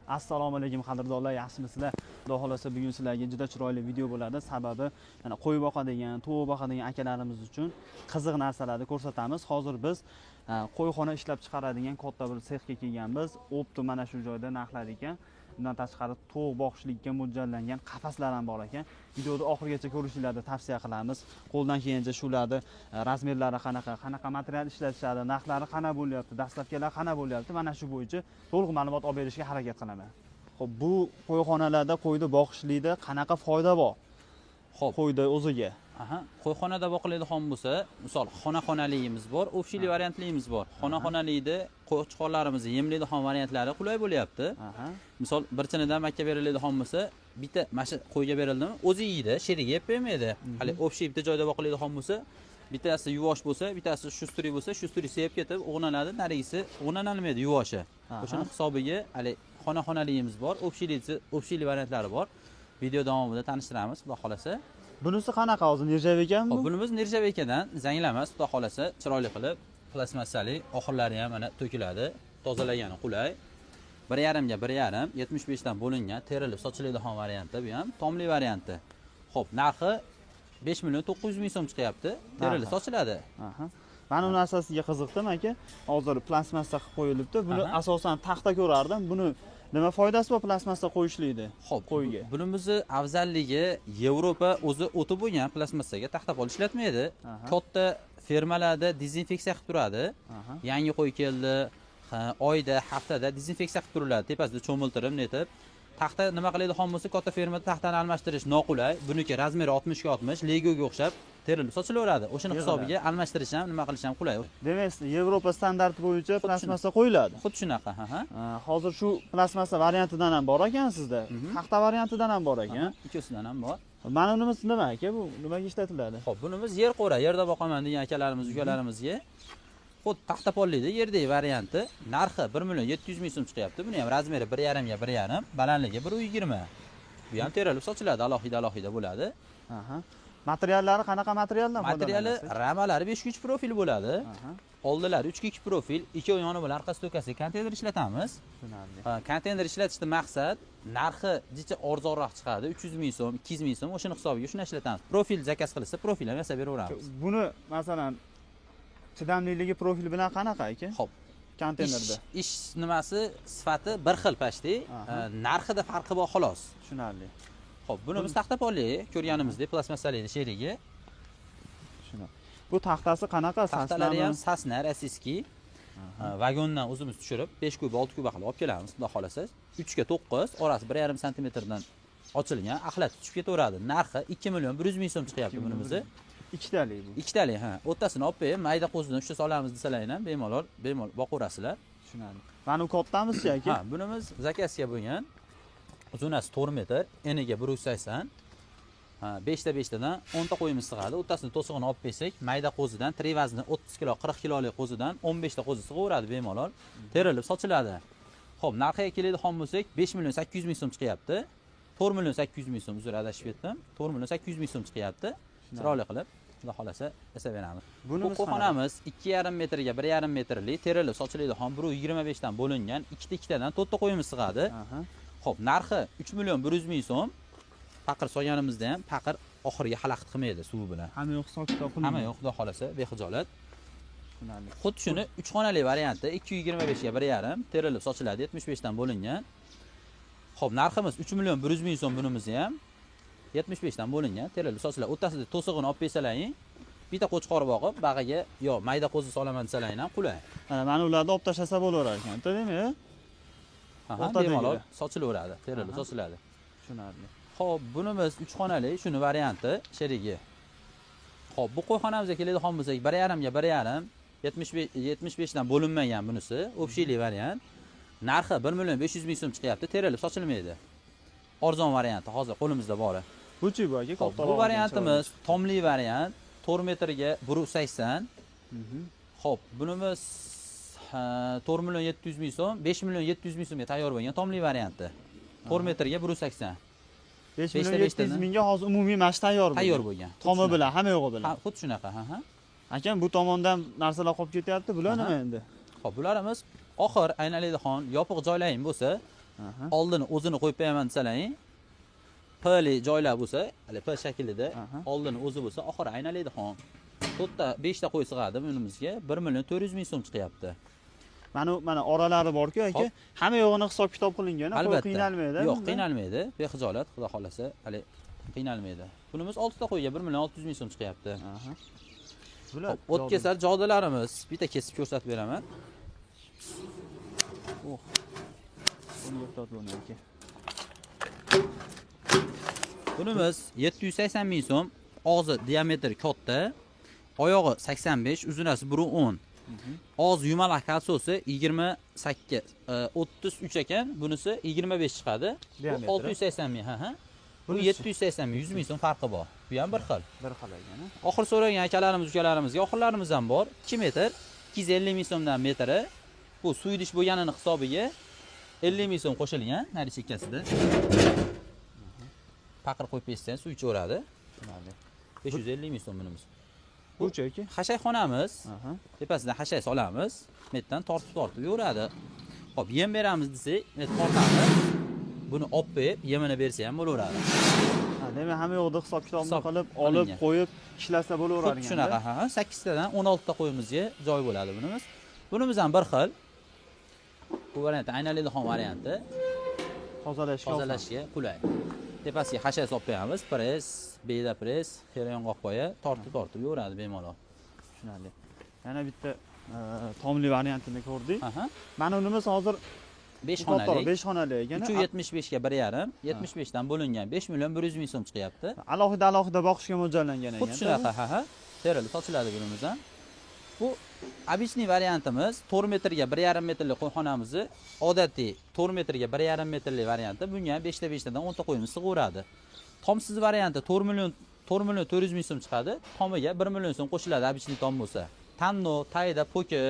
Assalomu alaykum qadrdonlar, yaxshimisizlar? Xudo xolasa bugun sizlarga juda chiroyli video bo'ladi. Sababi mana qo'y boqadigan, tovuq boqadigan akalarimiz uchun qiziq narsalarni ko'rsatamiz. Hozir biz qo'yxona ishlab chiqaradigan katta bir sexga kelganmiz. Opti mana shu joyda narxlar ekan. Bundan tashqari tovuq boqishlikka mo'ljallangan qafaslar ham bor ekan. Videoni oxirigacha ko'rishinglarni tavsiya qilamiz. Qo'ldan kelgancha shularni razmerlari qanaqa material ishlatishadi, narxlari qana bo'lyapti, dastlabkilar qana bo'lyapti, mana shu bo'yicha to'liq ma'lumot olib berishga harakat qilaman. Xo'p, bu qo'yxonalarda qo'yni boqishlikda qanaqa foyda bor? Xo'p, qo'yda o'ziga. Qo'yxonada boqilaydigan bo'lsa, misol xona-xonaligimiz bor, ofshili variantligimiz bor. Xona-xonalikda qo'ychiqonlarimizni yemlaydigan variantlari qulay bo'lyapti. Misol bir chinidan makka beriladigan bo'lsa, bitta mana qo'yga berildimi, o'zi yeydi, sherigi yeb bermaydi. Hali ofshi bitta joyda boqilaydigan bo'lsa, bittasi yuvosh bo'lsa, bittasi shustri bo'lsa, shustri sevib ketib o'g'naladi, narigisi o'g'nalolmaydi yuvoshi. O'shaning hisobiga hali xona-xonaligimiz bor, ofshili variantlari bor. Video davomida tanishtiramiz, xudo xolasa. Bunisi qanaqa hozir nirjavak ekanmi? Bunimiz nirjavakadan zanglamas, xudo xolasa, chiroyli qilib plastmassali, oxirlari ham mana to'kiladi, tozalagani qulay. 1,5 ga 1,5, 75 dan bo'lingan, terilib sochiladigan varianti, bu ham tomli varianti. Xo'p, narxi 5 million 900 ming so'm chiqyapti, terilib sochiladi. Men bu narsasiga qiziqdim aka. Hozir plastmassa qilib qo'yilibdi. Buni asosan taxta ko'rardim. Buni nima foydasi bor plastmassa qo'yishlikda? Xo'p, qo'yga. Bunimizni afzalligi Yevropa o'zi o'ti bo'lgan plastmassaga taxta pol ishlatmaydi. Katta fermalarda dezinfeksiya qilib turadi. Yangi qo'y keldi, oyda, haftada dezinfeksiya qilib turiladi. Tepasida cho'miltirib, netib. Taxta nima qiladigan bo'lsa, katta fermada taxtani almashtirish noqulay. Buniki razmeri 60 ga 60, legoga o'xshab terilib sochilaveradi. O'shaning hisobiga almashtirish ham, nima qilish ham qulay. Demak, Yevropa standarti bo'yicha plastmassa qo'yiladi. Xuddi shunaqa, Hozir shu plastmassa variantidan ham bor ekan sizda. Taxta variantidan ham bor ekan. Ikkisidan ham bor. Mana bunimiz nima aka? Bu nimaga ishlatiladi? Xo'p, bunimiz yer qo'ra, yerda boqaman degan akalarimiz, ukalarimizga xuddi taxta pollikda yerdagi varianti, narxi 1 million 700 ming so'm chiqyapti. Buni ham razmeri 1,5 ga 1,5, balandligi 1,20. Bu ham terilib sochiladi, alohida bo'ladi. Materiallari qanaqa materialdan foydalanasiz? Materiali ramalari 5 profil bo'ladi. Oldilari 3 profil, ikki yoni bilan orqasi to'kasi konteyner ishlatamiz. Konteyner ishlatishning maqsad narxi jicha arzonroq chiqadi, 300 ming so'm, 200 ming so'm, o'shaning hisobiga shuni ishlatamiz. Profil zakaz qilsa, profil ham yasab beraveramiz. Buni masalan chidamliligi profil bilan qanaqa aka? Xo'p, konteynerda. Ish nimasi, sifati bir xil pashti, narxida farqi bor xolos. Tushunarli. Xo'p, bunimiz taxta polli, ko'rganimizdek plastmassali sherigi. Shuna. Bu taxtasi qanaqa? Taxtalari ham sasna, rossiyskiy. Vagondan o'zimiz tushirib, 5 kub, 6 kub qilib olib kelamiz, xudo xolasa. 3 ga 9, orasi 1,5 sm dan ochilgan, axlat tushib ketaveradi. Narxi 2 million 100 ming so'm chiqyapti bunimizni. Ikkitalik bu. Ikkitalik, o'rtasini olib qo'yib, mayda qo'zidan uchta solamiz desalar ham bemalol boqaverasizlar. Tushunarli. Mana bu kattamiz-chi aka? Bunimiz zakazga bo'lgan. Uzunasi 4 metr, eniga 180. 5 ta 5 tadan 10 ta qo'yimiz sig'adi. O'rtasini to'sig'ini olib bersak, mayda qo'zidan, tiri vazni 30 kilo, 40 kilolik qo'zidan 15 ta qo'zi sig'averadi bemalol. Terilib sochiladi. Xo'p, narxiga keladigan bo'lsak, 5 million 800 ming so'm chiqyapti. 4 million 800 ming so'm, uzr adashib ketdim. 4 million 800 ming so'm chiqyapti. Chiroyli qilib, xudo xolasa yasab beramiz. Bu qo'yxonamiz 2,5 metrga 1,5 metrli, terilib sochilaydigan 1,25 dan bo'lingan, 2 tadan 4 ta qo'yimiz sig'adi. Xo'p, narxi 3 million 100 ming so'm. Paqir solganimizda ham paqir oxiriga xalaqit qilmaydi suvi bilan. Hamma yo'q hisob-kitob qilmaydi. Hamma yo'q, xudo xolasa, bexijolat. Xuddi shuni 3 xonali varianti 225 ga 1,5, terilib sochiladi, 75 dan bo'lingan. Xo'p, narximiz 3 million 100 ming so'm bunimizni ham 75 dan bo'lingan, terilib sochiladi. O'rtasida to'sig'ini olib bersalaring, bitta qo'chqor boqib, bag'iga yo mayda qo'zi solaman desalaring ham qulay. Mana ularni olib tashlasa bo'laverar ekan, to'g'rimi? Bemalol sochilaveradi, terilib sochiladi. Tushunarli. Xo'p, bunimiz 3 xonali, shuni varianti, sherigi. Xo'p, bu qo'yxonamizga keladigan bo'lsak, 1,5 ga 1,5, 75 dan bo'linmagan bunisi, ofshili variant. Narxi 1 million 500 ming so'm chiqyapti, terilib sochilmaydi. Arzon varianti hozir qo'limizda bor. Bu-chi bu aka, katta. Bu variantimiz tomli variant, 4 metrga 180. Xo'p, bunimiz 4 million 700 ming so'm, 5 million 700 ming so'mga tayyor bo'lgan tomli varianti. 4 metrga 180. 5 million 700 mingga hozir umumiy mash tayyor bo'lgan. Tomi bilan, hamma yo'g'i bilan. Xuddi shunaqa, Akam bu tomondan narsalar qolib ketyapti, bular nima endi? Xo'p, bularimiz oxir aylanadigan yopiq joylaring bo'lsa, Aha. Oldini o'zini qo'yib qo'yaman desalang, pli joylar bo'lsa, hali p shaklida, Aha. oldini o'zi bo'lsa, oxiri aynalaydi xon. 4ta 5ta qo'y sig'adi bunimizga 1.400.000 so'm chiqyapti. Mana oralari bor-ku aka. Hop. Hamma yo'g'ini hisob kitob qilingan, Albatta. qiynalmaydi. Yo'q, qiynalmaydi. Bexijolat, xudo xolasa, hali qiynalmaydi. Bunimiz 6ta qo'yga 1.600.000 so'm chiqyapti. Aha. Bular Hop, o't kesar jodalarimiz, bitta kesib ko'rsatib beraman. Oh. Buni ehtiyot bo'ling aka. Bunimiz 780.000 so'm, og'zi diametri katta, oyog'i 85, uzunasi 1.10. Og'zi yumalaq kalsosi 28, 33 ekan, bunisi 25 chiqadi. Bu Diametri. 680.000, ha. Bu Bunisi? 780.000, 100.000 so'm farqi bor. Bu ham bir xil. Bir xil ekan. Oxir so'ragan akalarimizga, ukalarimizga oxirlarimiz ham bor. 2 metr, 250.000 so'mdan metri. Bu suydish bo'lganini hisobiga 50.000 so'm qo'shilgan, nari chekkasida. Paqir qo'yib bersan, suv ichaveradi. Mayli. 550.000 so'm bunimiz. Bu-chi aka? Hashayxonamiz. Aha. Tepasidan hashay solamiz. Metdan tortib yuradi. Xo'p, yem beramiz desak, met tortamiz. Buni olib qo'yib, yemini bersa ham bo'laveradi. Ha, demak hamma yo'qda hisob kitobni Hisob qilib, olib, qilingan. qo'yib, ishlasa bo'laveradi. Xuddi shunaqa, ha. 8 tadan 16 ta qo'yimizga joy bo'ladi bunimiz. Bunimiz ham bir xil. Bu variant aynalaydigan varianti. Tozalashga qulay. Tepasiga hashay solib qo'yamiz, press, beda press, xeron qo'ya, tortib yuradi bemalol. Tushunarli. Yana bitta tomli variantini ko'rdik. Aha. Mana unimiz hozir 5 xonali. 5 xonali ekan. 375 ga 1.5, 75 dan bo'lingan 5.100.000 so'm chiqyapti. Alohida boqishga mo'ljallangan ekan. Xuddi shunaqa, ha. Terilib sochiladi bunimiz ham. Bu обычный variantimiz 4 metrga 1.5 metrlik qo'yxonamizni odatiy 4 metrga 1.5 metrlik varianti. Bunga ham 5 ta 5 tadan 10 ta qo'yimiz sig'averadi. Tomsiz varianti 4.400.000 so'm chiqadi. Tomiga 1 million so'm qo'shiladi обычный tom bo'lsa. Tanno, tayda, poki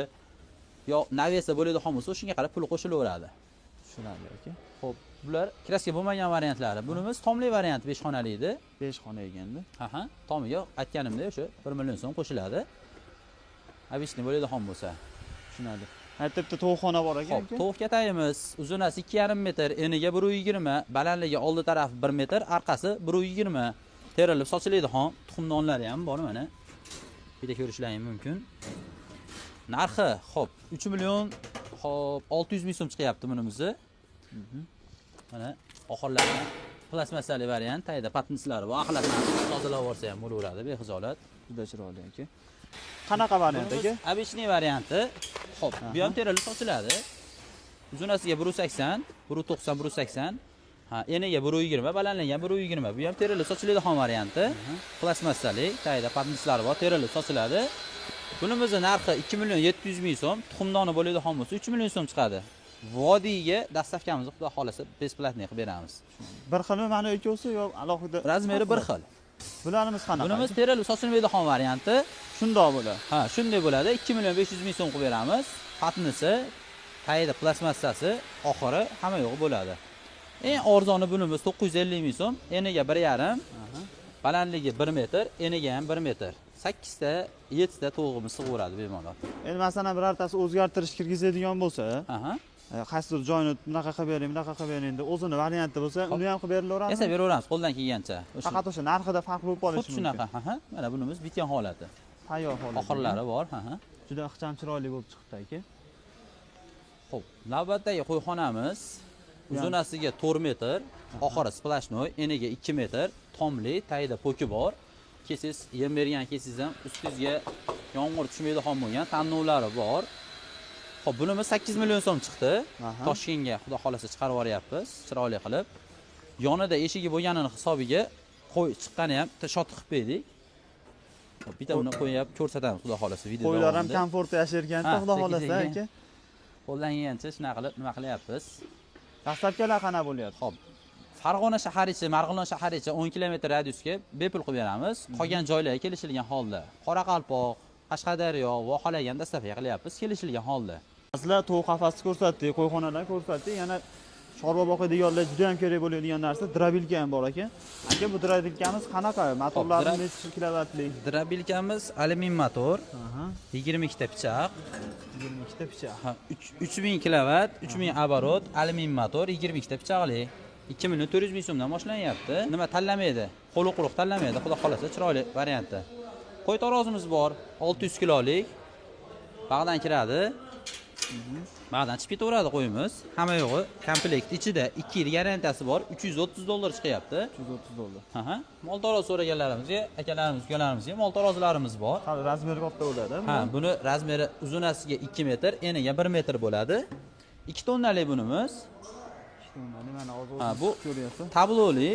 yo navesa bo'ladigan bo'lsa, shunga qarab pul qo'shilaveradi. Tushunarli aka. Xo'p, bular kraska bo'lmagan variantlari. Bunimiz tomli variant 5 xonali edi. 5 xona eganda. Aha, tomiga aytganimdek o'sha 1 million so'm qo'shiladi. Обычный bo'ladigan bo'lsa. Tushunarli. Aytibdi to'xona bor ekan. Xo'p, to'q katayimiz uzunasi 2,5 metr, eniga 1.20, balandligi oldi tarafi 1 metr, orqasi 1.20. Terilib sochilaydigan tuxumdonlari ham bor mana. Bitta ko'rishlaring mumkin. Narxi, xo'p, 3 million, xo'p, 600.000 so'm chiqyapti bunimizni. Mana oxirlari plastmassali variant, tayda patnislari bor. Axlatni tozalab olsa ham bo'laveradi, bexijolat. Juda chiroyli aka. Qanaqa variant aka? Обычный varianti. Xo'p, bu ham terilib sochiladi. Uzunasiga 1.80, 1.90, 1.80. Ha, eniga 1.20, balandligiga 1.20. Bu ham terilib sochiladigan varianti. Plastmassali, tayda patnislari bor, terilib sochiladi. Bunimizning narxi 2.700.000 so'm, tuxumdoni bo'ladigan bo'lsa 3 million so'm chiqadi. Vodiyga dastavkamizni xudo xolasa besplatniy qilib beramiz. Bir xilmi mana ikkovsi yo alohida? Razmeri bir xil. Bularimiz qanaqa? Bunimiz terilib sochilmaydigan varianti. Shundoq bo'ladi. Ha, shunday bo'ladi. 2.500.000 so'm qilib beramiz. Patnisi, tayda plastmassasi, oxiri hamma yo'q bo'ladi. Eng arzoni bunimiz 950.000 so'm, eniga 1.5, balandligi 1 metr, eniga ham 1 metr. 8 ta, 7 ta to'g'imiz sig'averadi bemalol. Endi masalan birortasi o'zgartirish kirgizadigan bo'lsa, Aha. qaysidir joyini bunaqa qilib bering, bunaqa qilib bering deb o'zini varianti bo'lsa, uni ham qilib berilaveradimi? Yasab beraveramiz qo'ldan kelgancha. Faqat o'sha narxida farq bo'lib qolishi Xuddi mumkin. shunaqa, aha. Mana bunimiz bitgan holati. Tayyor holat. Oxirlari bor, aha. Juda ixcham chiroyli bo'lib chiqdi aka. Xo'p, navbatdagi qo'yxonamiz uzunasiga 4 metr, oxiri splashnoy, eniga 2 metr, tomli, tayda poki bor. Kesiz, yem bergan kesiz ham ustingizga yomg'ir tushmaydigan bo'lgan tannovlari bor. Xo'p, bunimiz 8 million so'm chiqdi. Toshkentga xudo xolasa chiqarib yuboryapmiz, chiroyli qilib. Yonida eshigi bo'lganini hisobiga qo'y chiqqani ham shot qilib berdik. Xo'p, bitta uni qo'yib ko'rsatamiz xudo xolasa videoda. Qo'ylar ham komfortda yasharkan-da xudo xolasa aka. Qo'ldan kelgancha shunaqa qilib nima qilyapmiz? Dastlabkilar qana bo'lyapti? Xo'p. Farg'ona shaharicha, Marg'ilon shaharicha 10 kilometr radiusga bepul qilib beramiz. Qolgan joylarga kelishilgan holda. Qoraqalpoq, Qashqadaryo va xohlagan dastavka qilyapmiz kelishilgan holda. Sizlar to'q qafasni ko'rsatdik, qo'yxonadan ko'rsatdik. Yana chorva boqadiganlar juda ham kerak bo'ladigan narsa drobilka ham bor ekan. Aka, bu drobilkamiz qanaqa? Motorlarimiz necha kilovatlik? Drobilkamiz alyumin motor, Aha, 22 ta pichoq, 22 ta pichoq. ha, 3000 kilovat, 3000 оборот, alyumin motor, 22 ta pichoqli. 2 400 so'mdan boshlanyapti. Nima tanlamaydi? Qo'li quruq tanlamaydi. Xudo xolasa chiroyli variantda. Qo'y tarozimiz bor, 600 kilolik. Bag'dan kiradi. Bag'dan chiqib ketaveradi qo'yimiz. Hamma yo'g'i komplekt ichida 2 yil garantiyasi bor, $330 chiqyapti. $330. Aha. Mol taroz so'ragallarimizga, akalarimiz, ukalarimizga mol tarozlarimiz bor. Hali razmeri katta bo'ladi. Ha, buni razmeri uzunasiga 2 metr, eniga 1 metr bo'ladi. 2 tonnalik bunimiz. Mana hozir Ha, bu ko'ryapsiz. tabloli.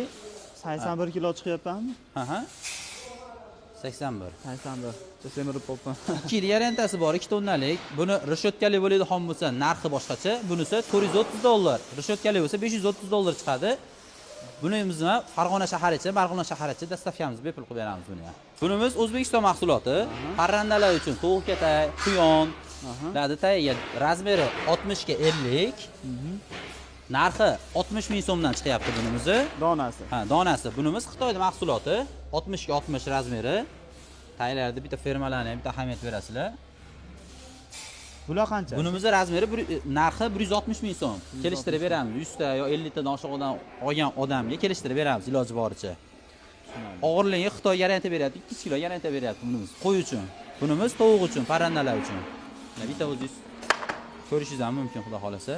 81 kilo chiqyaptimi? Aha. 81. 81. Semirib qolibman. 2 yil garantiyasi bor, 2 tonnalik. Buni rishotkali bo'ladigan bo'lsa, narxi boshqacha. Bunisi $430. Rishotkali bo'lsa $530 chiqadi. Buni biz Farg'ona shaharicha, Marg'ilon shaharicha dastavkamizni bepul qilib beramiz buni. Bunimiz O'zbekiston mahsuloti. Parrandalar uchun tovuq katay, quyon, tagiga razmeri 60 ga 50. Narxi 60 ming so'mdan chiqyapti bunimizni. Donasi. Ha, donasi. Bunimiz Xitoyda mahsuloti. 60 ga 60 razmeri. Taylarda bitta fermalarni ham bitta ahamiyat berasizlar. Bular qancha? Bunimizni razmeri narxi 160 ming so'm. Kelishtirib beramiz. 100 ta yo 50 tadan oshiqdan olgan odamga kelishtirib beramiz iloji boricha. Og'irligi Xitoy garantiya beryapti, 2 kilo garantiya beryapti bunimiz. Qo'y uchun. Bunimiz tovuq uchun, parrandalar uchun. Mana bitta o'zingiz ko'rishingiz ham mumkin, xudo xolasa.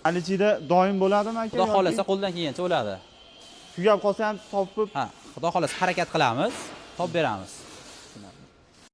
Alichida doim bo'ladimi aka? Xudo xolasa qo'ldan kelgancha bo'ladi. Tugab qolsa ham topib, Ha, xudo xolasa harakat qilamiz, topib beramiz.